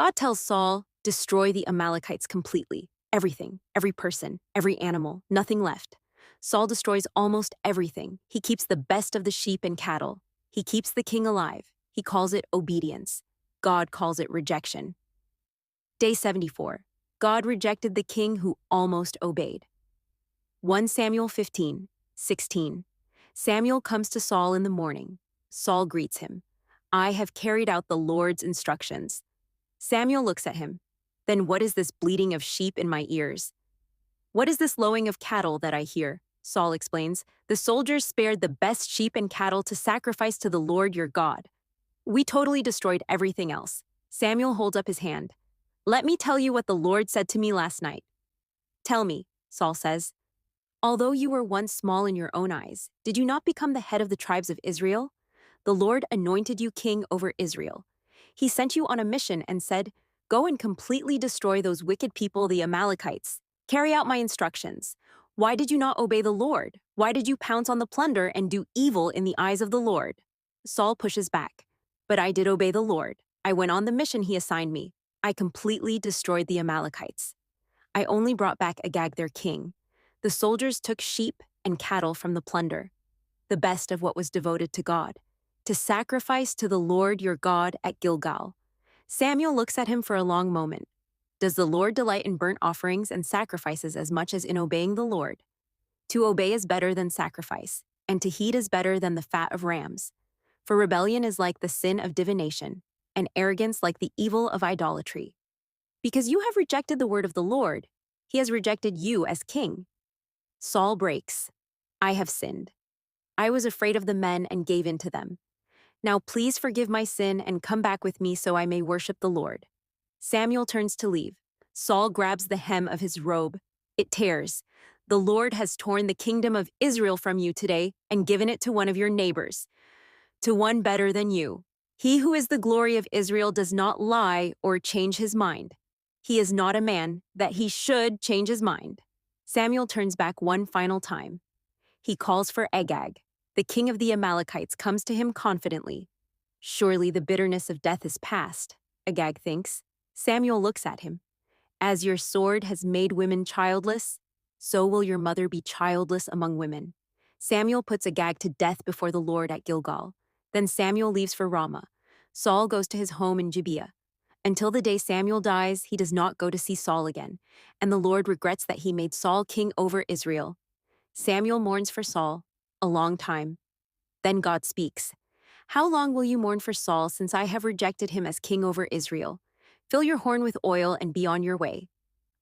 God tells Saul, destroy the Amalekites completely. Everything, every person, every animal, nothing left. Saul destroys almost everything. He keeps the best of the sheep and cattle. He keeps the king alive. He calls it obedience. God calls it rejection. Day 74. God rejected the king who almost obeyed. 1 Samuel 15:16. Samuel comes to Saul in the morning. Saul greets him. I have carried out the Lord's instructions. Samuel looks at him. Then what is this bleating of sheep in my ears? What is this lowing of cattle that I hear? Saul explains. The soldiers spared the best sheep and cattle to sacrifice to the Lord your God. We totally destroyed everything else. Samuel holds up his hand. Let me tell you what the Lord said to me last night. Tell me, Saul says. Although you were once small in your own eyes, did you not become the head of the tribes of Israel? The Lord anointed you king over Israel. He sent you on a mission and said, go and completely destroy those wicked people, the Amalekites. Carry out my instructions. Why did you not obey the Lord? Why did you pounce on the plunder and do evil in the eyes of the Lord? Saul pushes back. But I did obey the Lord. I went on the mission he assigned me. I completely destroyed the Amalekites. I only brought back Agag their king. The soldiers took sheep and cattle from the plunder, the best of what was devoted to God, to sacrifice to the Lord your God at Gilgal. Samuel looks at him for a long moment. Does the Lord delight in burnt offerings and sacrifices as much as in obeying the Lord? To obey is better than sacrifice, and to heed is better than the fat of rams. For rebellion is like the sin of divination, and arrogance like the evil of idolatry. Because you have rejected the word of the Lord, he has rejected you as king. Saul breaks. I have sinned. I was afraid of the men and gave in to them. Now please forgive my sin and come back with me so I may worship the Lord. Samuel turns to leave. Saul grabs the hem of his robe. It tears. The Lord has torn the kingdom of Israel from you today and given it to one of your neighbors, to one better than you. He who is the glory of Israel does not lie or change his mind. He is not a man that he should change his mind. Samuel turns back one final time. He calls for Agag. The king of the Amalekites comes to him confidently. Surely the bitterness of death is past, Agag thinks. Samuel looks at him. As your sword has made women childless, so will your mother be childless among women. Samuel puts Agag to death before the Lord at Gilgal. Then Samuel leaves for Ramah. Saul goes to his home in Gibeah. Until the day Samuel dies, he does not go to see Saul again, and the Lord regrets that he made Saul king over Israel. Samuel mourns for Saul a long time. Then God speaks. How long will you mourn for Saul, since I have rejected him as king over Israel? Fill your horn with oil and be on your way.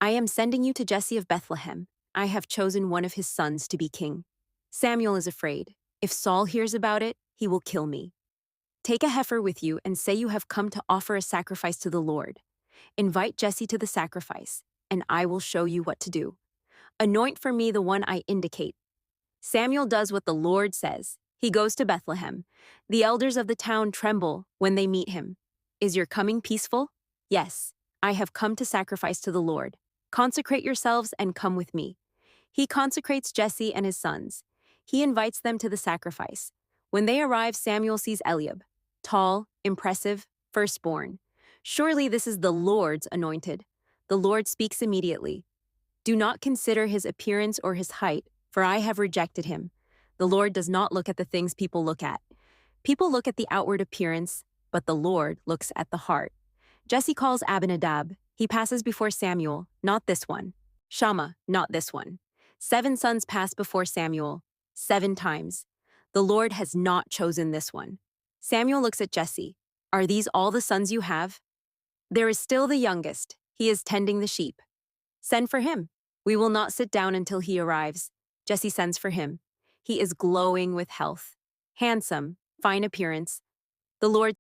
I am sending you to Jesse of Bethlehem. I have chosen one of his sons to be king. Samuel is afraid. If Saul hears about it, he will kill me. Take a heifer with you and say you have come to offer a sacrifice to the Lord. Invite Jesse to the sacrifice, and I will show you what to do. Anoint for me the one I indicate. Samuel does what the Lord says. He goes to Bethlehem. The elders of the town tremble when they meet him. Is your coming peaceful? Yes, I have come to sacrifice to the Lord. Consecrate yourselves and come with me. He consecrates Jesse and his sons. He invites them to the sacrifice. When they arrive, Samuel sees Eliab, tall, impressive, firstborn. Surely this is the Lord's anointed. The Lord speaks immediately. Do not consider his appearance or his height, for I have rejected him. The Lord does not look at the things people look at. People look at the outward appearance, but the Lord looks at the heart. Jesse calls Abinadab. He passes before Samuel, not this one. Shammah, not this one. 7 sons pass before Samuel, 7 times. The Lord has not chosen this one. Samuel looks at Jesse. Are these all the sons you have? There is still the youngest. He is tending the sheep. Send for him. We will not sit down until he arrives. Jesse sends for him. He is glowing with health. Handsome, fine appearance. The Lord